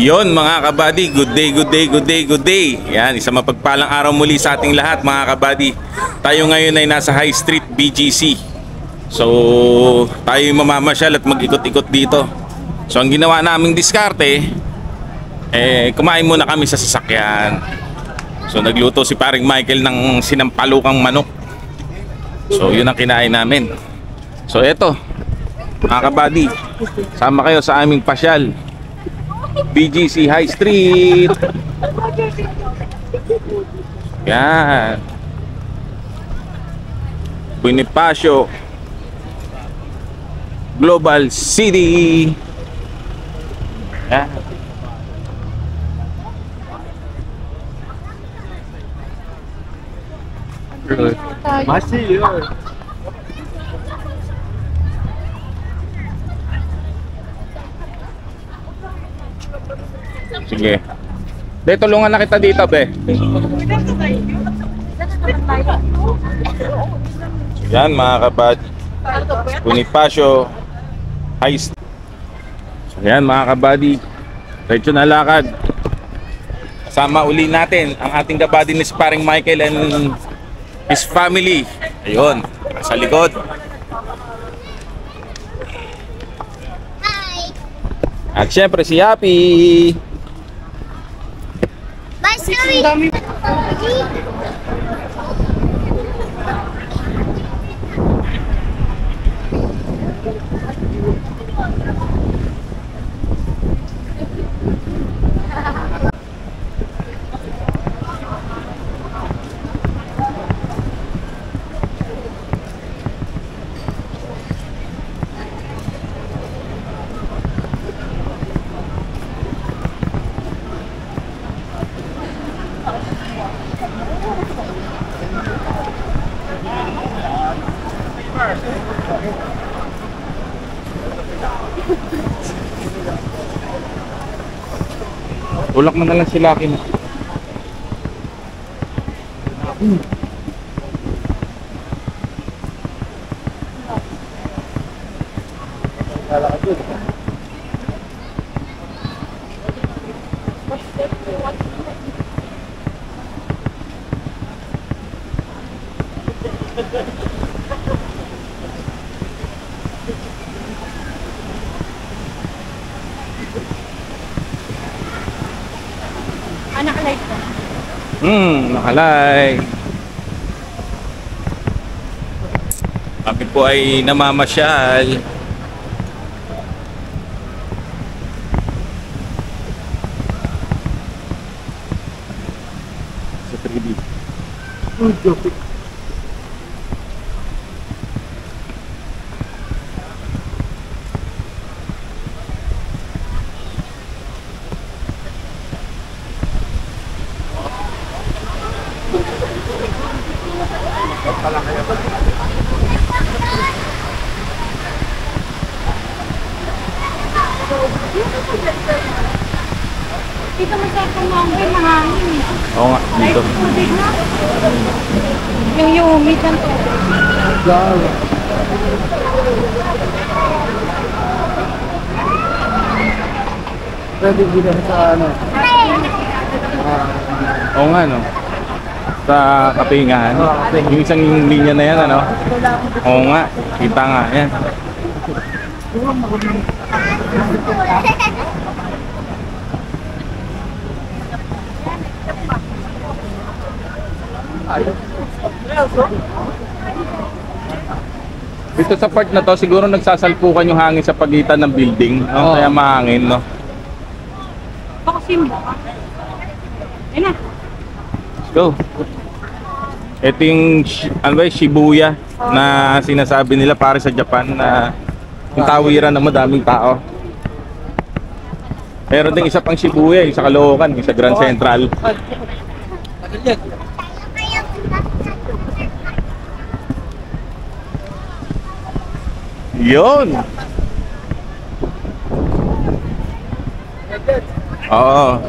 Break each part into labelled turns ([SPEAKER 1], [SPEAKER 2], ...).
[SPEAKER 1] Yon mga kabady, good day, good day, good day, good day. Yan, isang mapagpalang araw muli sa ating lahat mga kabady. Tayo ngayon ay nasa High Street BGC. So, tayo mamamasyal at mag-ikot-ikot dito. So, ang ginawa naming diskarte, kumain muna kami sa sasakyan. So, nagluto si paring Michael ng sinampalukang manok. So, yun ang kinain namin. So, eto, mga kabady, sama kayo sa aming pasyal. BGC High Street. Yan. Bonifacio Global City. Yan.
[SPEAKER 2] Masih yun.
[SPEAKER 1] Sige. De, tulungan na kita dito, be. So, yan mga kabady, Bonifacio High Street. So, yan mga kabady, diretso na lakad. Kasama uli natin ang ating kabady ni paring Michael and his family. Ayun, sa likod. At syempre si Happy. Tulak mo na lang si Lucky mo.
[SPEAKER 3] Nakalike ko.
[SPEAKER 1] Nakalike. Kami po ay namamasyal. Sa 3D.
[SPEAKER 3] Dito mo sa kumangin, mahangin eh.
[SPEAKER 1] Oo nga,
[SPEAKER 3] Like
[SPEAKER 1] dito.
[SPEAKER 3] tubig na. Yung humid ng tubig.
[SPEAKER 2] Pwede dito sa ano.
[SPEAKER 1] Oo nga, no? Sa kapingahan. Yung isang linya na yan, ano? Oo nga, kita nga, yan. Dito sa part na to, siguro nagsasalpukan yung hangin sa pagitan ng building, no?
[SPEAKER 2] Oo.
[SPEAKER 1] Kaya mahangin, no?
[SPEAKER 3] Baka simba ka. Ayun na.
[SPEAKER 1] Let's go. Ito yung ano ba, Shibuya na sinasabi nila para sa Japan na yung tawiran na madaming tao. Meron ding isa pang Shibuya, yung sa Caloocan, yung sa Grand Central. Yun. Oo.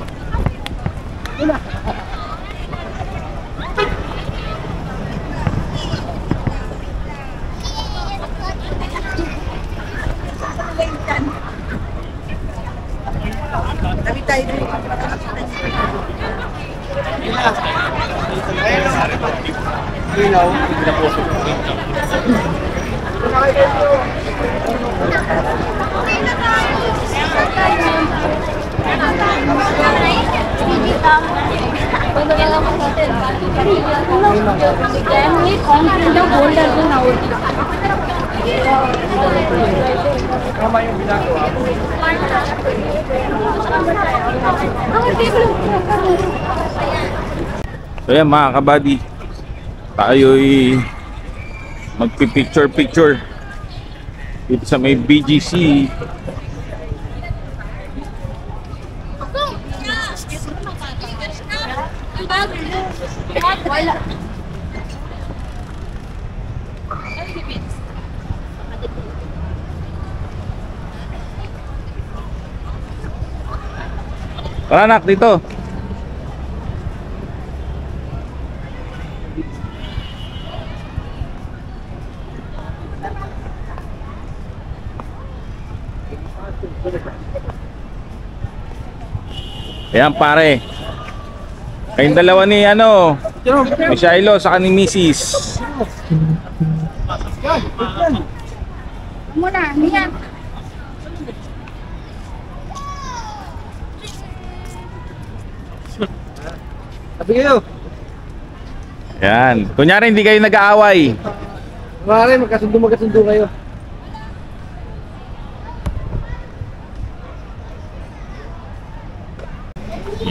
[SPEAKER 1] So yan mga kabady, tayo'y magpipicture-picture dito sa may BGC.
[SPEAKER 3] Wala.
[SPEAKER 1] Tara anak, dito. Ayan pare. Kayong dalawa ni ano, ni Shiloh saka ni Mrs.
[SPEAKER 3] Muna, niyan.
[SPEAKER 2] Sabi kayo.
[SPEAKER 1] Ayan. Kunyari hindi kayo nag-aaway.
[SPEAKER 2] Mare, magkasundo kayo.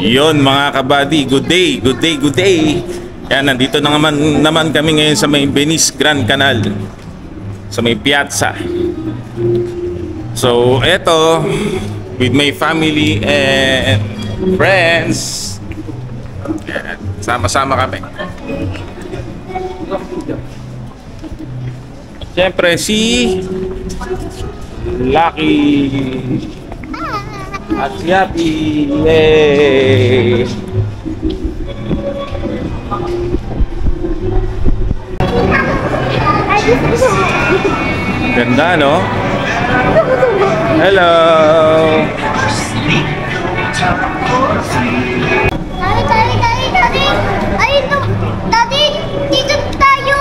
[SPEAKER 1] Yon mga kabady, good day, good day, good day. Yan, nandito na naman kami ngayon sa may Venice Grand Canal, sa may piazza. So eto, with my family and friends. Yan, sama-sama kami. Siyempre si Lucky at si Happy. Yay! Ganda, no? Hello!
[SPEAKER 4] Daddy! Ay, Daddy! Dito tayo!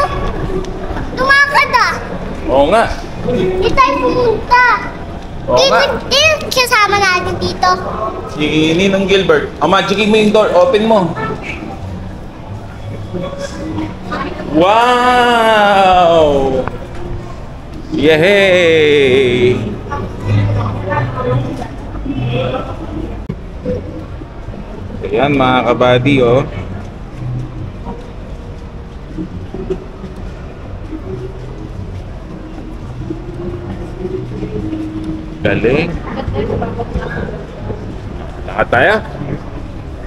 [SPEAKER 4] Tumakad ah!
[SPEAKER 1] Oo nga.
[SPEAKER 4] Dito tayo pumunta!
[SPEAKER 1] Oo nga.
[SPEAKER 4] Dito kasama natin dito.
[SPEAKER 1] Si Ninong Gilbert. Magicin mo yung door. Open mo. Wow! Yehey! Ayan mga kabady, oh. Galing. Lahat tayo?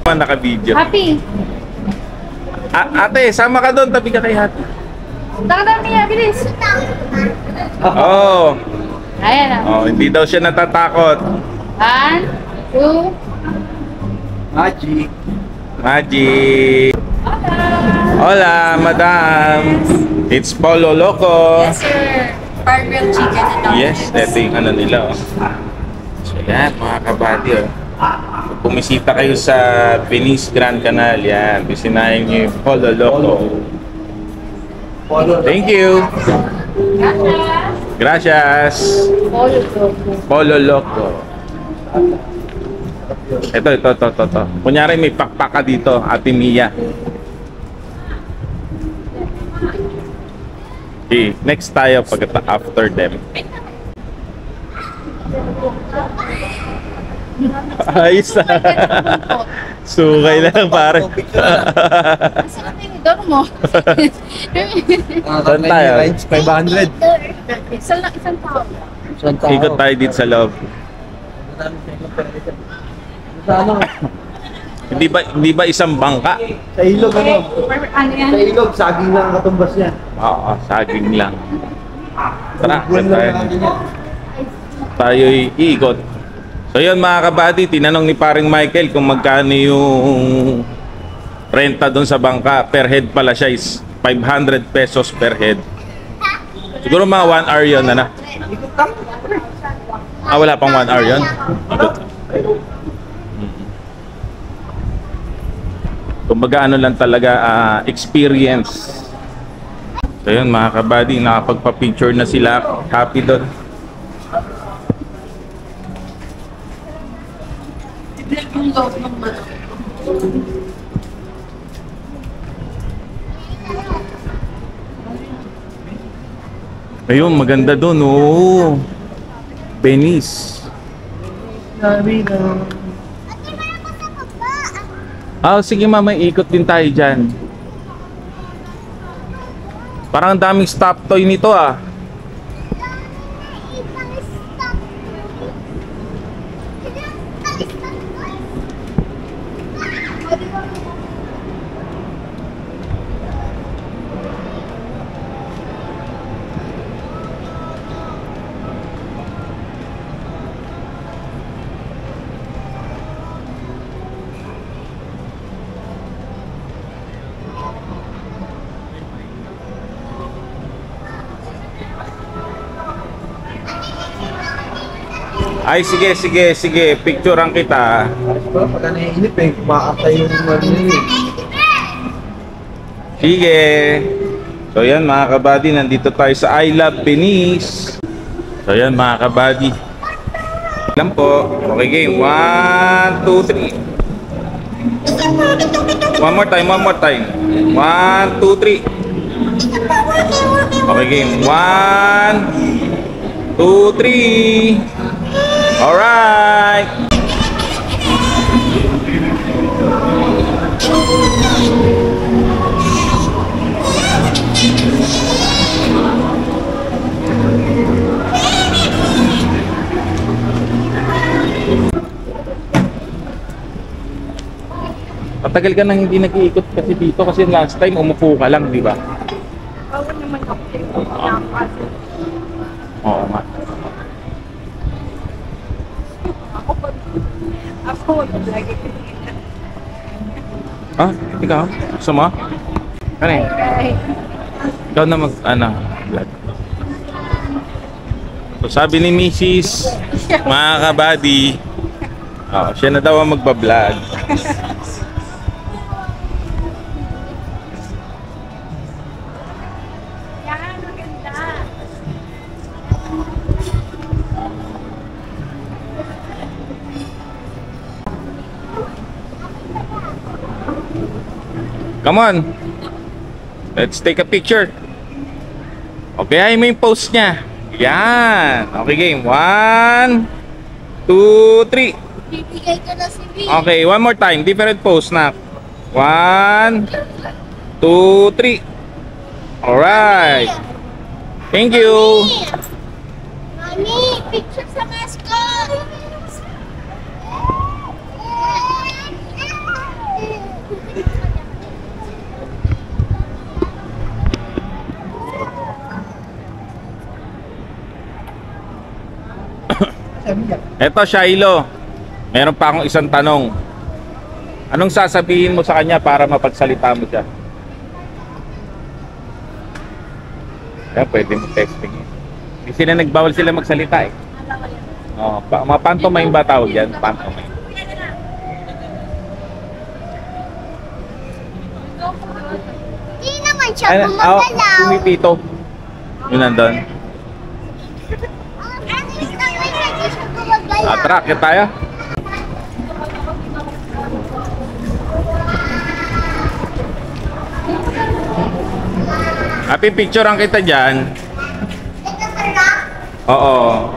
[SPEAKER 1] Naka-video.
[SPEAKER 3] Happy.
[SPEAKER 1] Ate, sama ka doon. Tabi ka kay Happy.
[SPEAKER 3] Tara, Mia, bilis.
[SPEAKER 1] Oh,
[SPEAKER 3] Ayan na.
[SPEAKER 1] oh, hindi daw siya natatakot.
[SPEAKER 3] 1, 2,
[SPEAKER 2] Magic.
[SPEAKER 1] Magic. Hola, madam. It's Polo Loco.
[SPEAKER 3] Yes, sir. Fire grilled chicken and all.
[SPEAKER 1] Yes, ito yung ano nila. Oh. So yan, mga kabady. Oh. Kung pumisita kayo sa Venice Grand Canal, yan. Bisinahin niyo yung Polo Loco. Thank you. Gracias. Polo Loco. Ito. Kunyari may pakpaka dito, Ate Mia. Okay, next tayo after them. Ayos na. Sukay lang pare.
[SPEAKER 3] Sarap yung door mo.
[SPEAKER 1] Saan tayo?
[SPEAKER 2] 500.
[SPEAKER 3] Isang tao.
[SPEAKER 2] Saan tao?
[SPEAKER 1] Ikot tayo dito sa loob.
[SPEAKER 2] Sa ano?
[SPEAKER 1] Hindi ba isang bangka?
[SPEAKER 2] Sa ilog ano?
[SPEAKER 3] Ano yan?
[SPEAKER 2] Sa ilog, saging lang ang katumbas niya.
[SPEAKER 1] Oo, saging lang. Tara,
[SPEAKER 2] Buwan lang natin yan.
[SPEAKER 1] tayo'y iikot. So yun mga kabady, tinanong ni paring Michael kung magkano yung renta doon sa bangka. Per head pala siya is 500 pesos per head. Siguro mga 1 hour yun na. Ah, wala pang 1 hour yun? Ikot. Kumbaga ano lang talaga, experience. So yun mga kabady, nakapagpa-picture na sila. Happy doon.
[SPEAKER 3] Yung loob ng manok.
[SPEAKER 1] Ayun, maganda doon. Oo. Venice. Ah, sige mama, ikot din tayo dyan. Parang ang daming stop toy nito ah. Ay, sige. Picturean kita.
[SPEAKER 2] Pagka naiinip eh, kumakatay yung ano yun eh.
[SPEAKER 1] Sige. So yan mga kabady, nandito tayo sa I Love Venice. So yan mga kabady. Lang po. Okay game. 1, 2, 3. One more time. 1, 2, 3. Okay game. 1, 2, 3. Alright. Matagal ka nang hindi nag-iikot kasi dito kasi last time umupo ka lang, di ba?
[SPEAKER 3] Bawal naman ako.
[SPEAKER 1] Oo nga.
[SPEAKER 3] Ako, lagi ko.
[SPEAKER 1] Ah, ikaw? Gusto mo? Ano eh? Ikaw na vlog. So sabi ni Mrs. mga kabady, siya na daw ang magbablog.
[SPEAKER 3] Yan, maganda.
[SPEAKER 1] Come on. Let's take a picture. Okay, ay mo yung pose niya. Yan. Okay, game. 1, 2, 3.
[SPEAKER 4] Bibigay ko na si V.
[SPEAKER 1] Okay, one more time. Different pose na. 1, 2, 3. Alright. Thank you.
[SPEAKER 4] Mami, picture sa mascot.
[SPEAKER 1] Eto, Shiloh. Meron pa akong isang tanong. Anong sasabihin mo sa kanya para mapagsalita mo siya? Kaya pwede mo texting eh. Hindi sila nagbawal sila magsalita eh. Oh, mga pantomime ba tawag yan? Pantomime.
[SPEAKER 4] Di naman siya gumagalaw.
[SPEAKER 1] Pumipito. Yun nandun.
[SPEAKER 4] Ano yung naman siya, di siya gumagalaw.
[SPEAKER 1] Tara, kaya tayo. Happy picture ang kita dyan.
[SPEAKER 4] Ito pala.
[SPEAKER 1] Oo.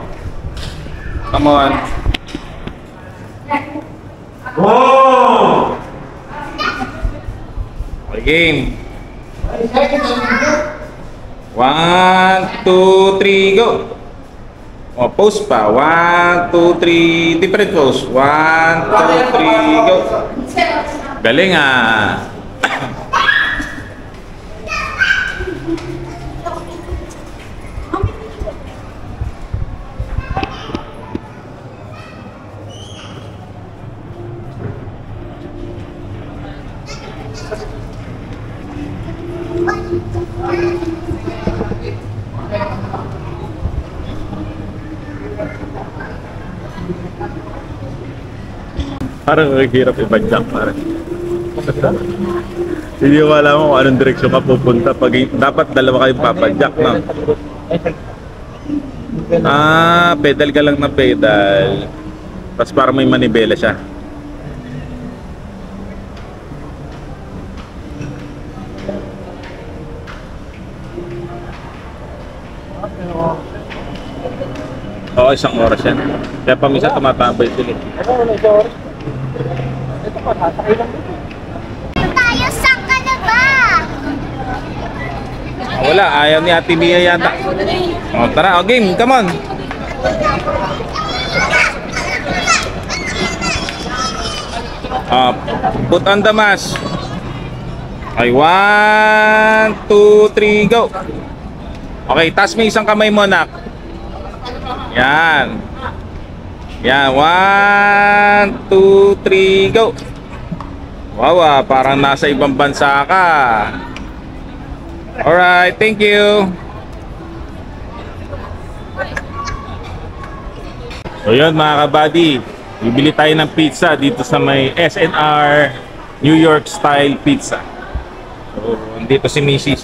[SPEAKER 1] Come on. Wow! Okay, game. 1, 2, 3, go! O, pose pa. 1, 2, 3, different pose. 1, 2, 3, go! Galing ah! Parang hirap i-badjak parang. Hindi mo alam kung anong direksyon ka pupunta pag dapat dalawa kayong papadjak, no? Ah, pedal ka lang ng pedal. Tapos parang may manibela siya. Oo, isang oras yan. Kaya paminsan tumatambay sila.
[SPEAKER 4] Tayo, saan ka na ba?
[SPEAKER 1] Wala, ayaw ni Ate Mia yata. O, tara, o game, come on. Put on the mask. Okay, 1, 2, 3, go. Okay, taas mo isang kamay mo, nak. Yan. Yan, 1, 2, 3, go. Wow, parang nasa ibang bansa ka. Alright, thank you. So yun mga kabady, bibili tayo ng pizza dito sa may SNR New York style pizza. So dito si Mrs.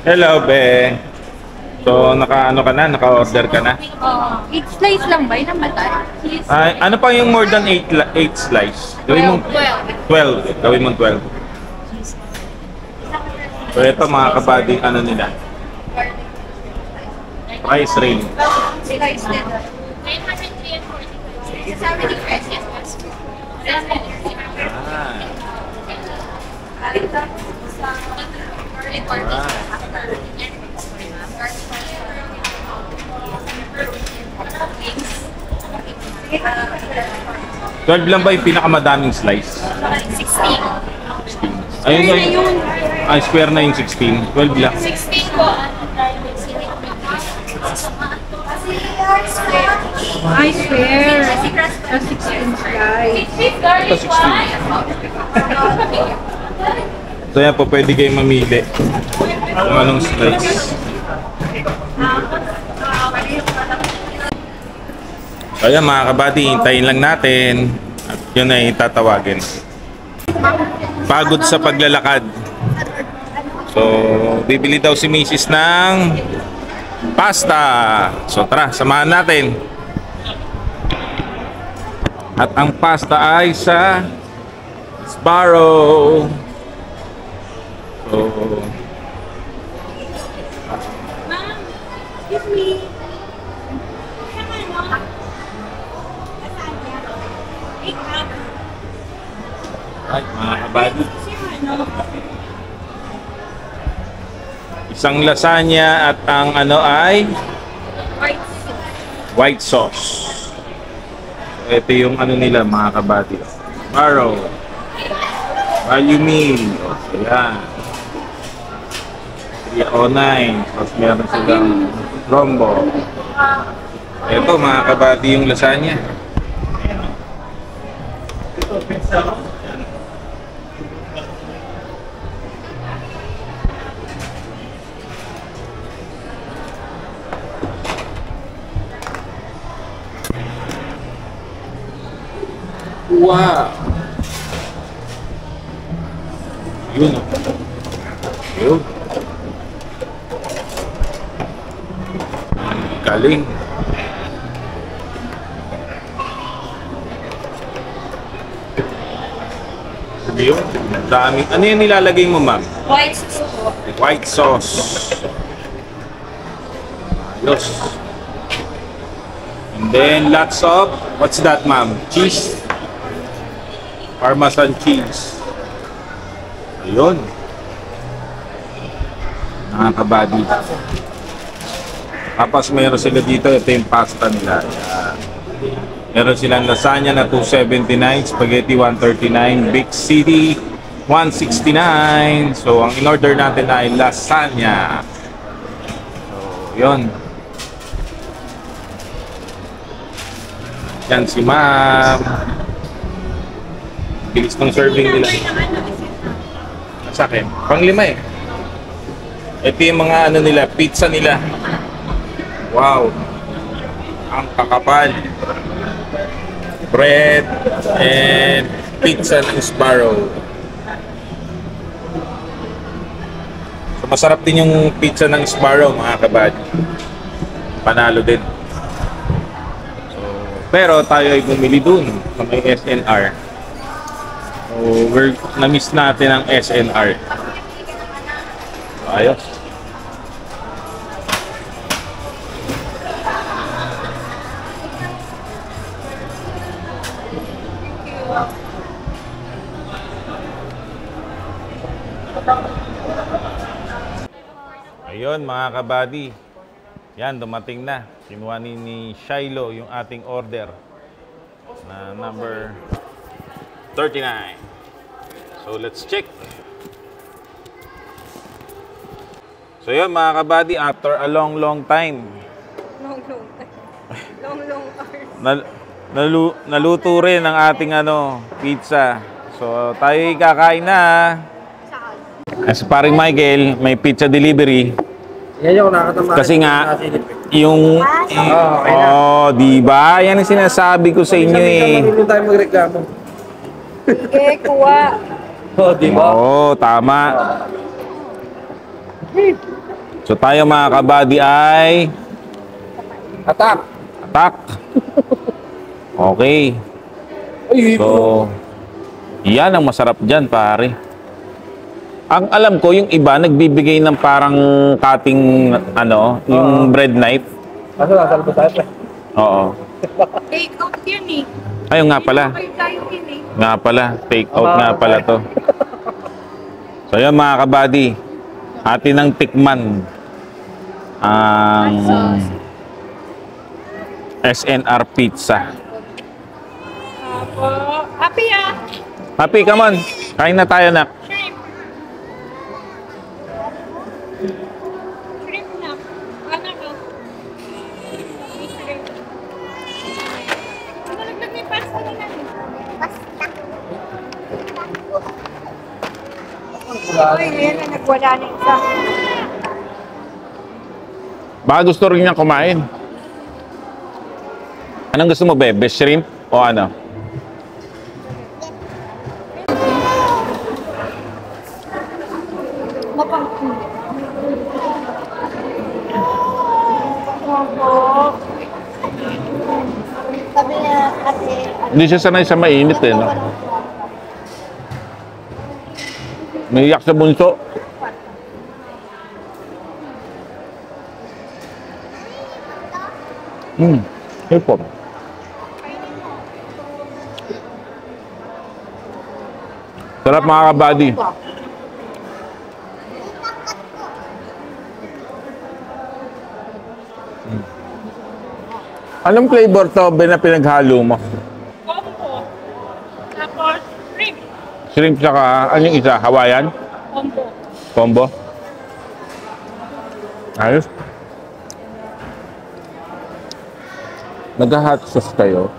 [SPEAKER 1] Hello, be. So naka-ano ka na? Naka-order ka na?
[SPEAKER 3] 8 slice lang ba? Yung namatay?
[SPEAKER 1] Ay, ano pa yung more than 8 slice? Gawin mo 12. Gawin mo 12. So ito mga kabady, ano nila? Rice ring.
[SPEAKER 3] Slice din.
[SPEAKER 4] 903 and 40. Is that really fresh? Yes, yes.
[SPEAKER 1] Ah. 12 lang ba yung pinakamadaming slice? 16. Ayun na yun. Ay, square na yung 16. 12 lang.
[SPEAKER 4] 16 po.
[SPEAKER 3] I swear. A 16 slice.
[SPEAKER 1] Ito 16. So yan po, pwede kayo mamili kung anong slice. So yan mga kabady, hintayin lang natin at yun ay tatawagin. Pagod sa paglalakad. So bibili daw si Mrs. ng pasta. So tara, samahan natin. At ang pasta ay sa Sbarro. So
[SPEAKER 3] Excuse me.
[SPEAKER 1] ay, mga kabady, isang lasagna at ang ano ay white sauce. So, ito yung ano nila mga kabady. Sbarro. Value meal. So, yan. O9. Tapos meron silang rombo. Ito mga kabady yung lasagna. Wow! Yun. Yun. Galing. Yun. Daming. Ano yung nilalagay mo, ma'am?
[SPEAKER 3] White sauce po.
[SPEAKER 1] White sauce. Ayos. And then lots of, what's that, ma'am? Cheese. Parmesan cheese. Ayun. Nakakabadi. Tapos meron sila dito, ito yung pasta nila. Ayan. Meron silang lasagna na 279, spaghetti 139, Big City 169. So ang in-order natin ay lasagna. So yun. Yan si ma'am. Bilis ng serving nila. Sa akin, pang-5 eh. Ito yung mga ano nila, pizza nila. Wow. Ang kakapal. Bread and pizza ng Sbarro. So masarap din yung pizza ng Sbarro, mga kabady. Panalo din. So, pero tayo ay bumili dun sa may SNR. So, na-miss natin ang SNR. Ayos. Ayun mga kabady. Yan, dumating na. Kinuha ni Shiloh yung ating order na number 39. So let's check. So yun mga kabady, after a long time.
[SPEAKER 3] Long hours.
[SPEAKER 1] Naluto rin ang ating pizza. So tayo kakain na. As paring Michael, may pizza delivery.
[SPEAKER 2] Yan yung nakakatamaan.
[SPEAKER 1] Kasi nga, yung... di ba? Yan ang sinasabi ko sa inyo eh.
[SPEAKER 2] Marunong tayo magreklamo.
[SPEAKER 3] Sige, kuha.
[SPEAKER 2] Di ba?
[SPEAKER 1] Oo, tama. So tayo mga kabady ay...
[SPEAKER 2] Atak!
[SPEAKER 1] Atak! Okay. So, yan ang masarap dyan, pare. Ang alam ko, yung iba, nagbibigay ng parang cutting, yung bread knife.
[SPEAKER 2] Kaso nasa labas tayo pa.
[SPEAKER 1] Oo.
[SPEAKER 3] Take out yun eh.
[SPEAKER 1] Ayun nga pala.
[SPEAKER 3] Kayo tayo yun eh.
[SPEAKER 1] Nga pala. Take out nga pala to. So, yun mga kabady. Atin ang tikman. Ang SNR Pizza.
[SPEAKER 3] Apo. Happy ah!
[SPEAKER 1] Happy, come on. Kain na tayo na.
[SPEAKER 3] Shrimp. Shrimp na. Ano ko? Shrimp. Ano naglag may pasta na natin? Ay, yan na nagwala na isa.
[SPEAKER 1] Baka gusto rin niyang kumain. Anong gusto mo, bebe? Shrimp o ano?
[SPEAKER 3] Mapangkul.
[SPEAKER 4] Sabi niya, ate,
[SPEAKER 1] Hindi siya sanay sa mainit eh, no? May iyak sa bunso. Hipon. Sarap mga kabady. Anong flavor to, Ben, na pinaghalo mo?
[SPEAKER 3] Combo. Tapos, shrimp.
[SPEAKER 1] Shrimp saka, ano yung isa? Hawaiian?
[SPEAKER 3] Combo.
[SPEAKER 1] Combo? Ayos. Nag-hot sauce kayo?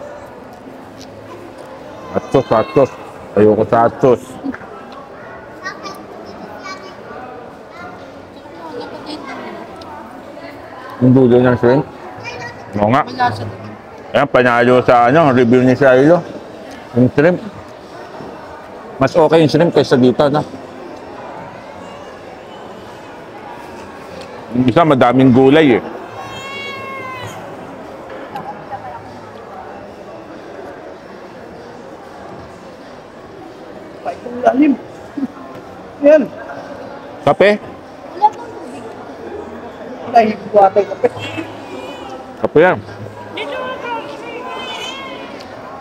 [SPEAKER 1] Hot sauce, hot sauce. Ayoko sa hot sauce. Yung dulo ng shrimp? Oo nga. Ayan, panalo sa review ni Shiloh. Yung shrimp. Mas okay yung shrimp kaysa dito, na. Yung isa, madaming gulay eh.
[SPEAKER 2] Pa itong lalim. Yan.
[SPEAKER 1] Kape?
[SPEAKER 2] Nahigwatay kape.
[SPEAKER 1] Kape yan.
[SPEAKER 3] Dito ako.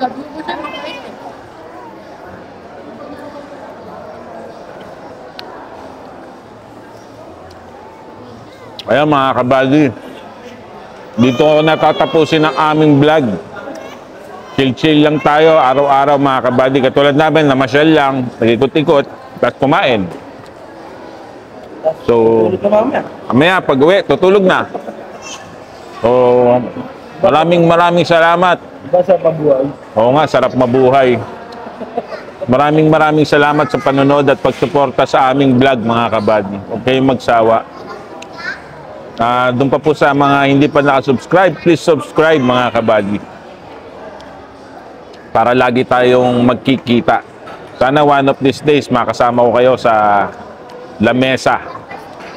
[SPEAKER 4] Sabi ko siya mag-ice.
[SPEAKER 1] Ayan mga kabady. Dito ako natatapusin ang aming vlog. Chill-chill lang tayo, araw-araw mga kabady. Katulad namin, namasyal lang, nag-ikot-ikot, tapos kumain. So,
[SPEAKER 2] Tulog na mamaya.
[SPEAKER 1] mamaya pag-uwi, tutulog na. So, maraming salamat.
[SPEAKER 2] Basta pabuhay.
[SPEAKER 1] Oo nga, sarap mabuhay. Maraming salamat sa panonood at pagsuporta sa aming vlog mga kabady. Huwag kayong magsawa. Doon pa po sa mga hindi pa nakasubscribe, please subscribe mga kabady. Para lagi tayong magkikita. Sana one of these days makasama ko kayo sa lamesa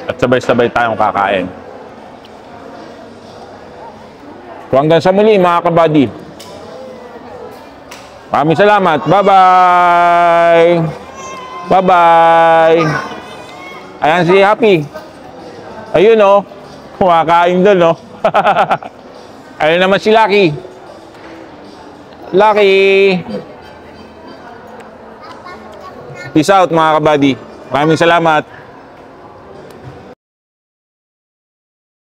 [SPEAKER 1] at sabay-sabay tayong kakain. So hanggang sa muli mga kabady. Maraming salamat. Bye-bye! Bye-bye! Ayan si Happy. Ayun oh. Kumakain doon oh. Ayun naman si Lucky. Lucky! Peace out mga kabady. Maraming salamat.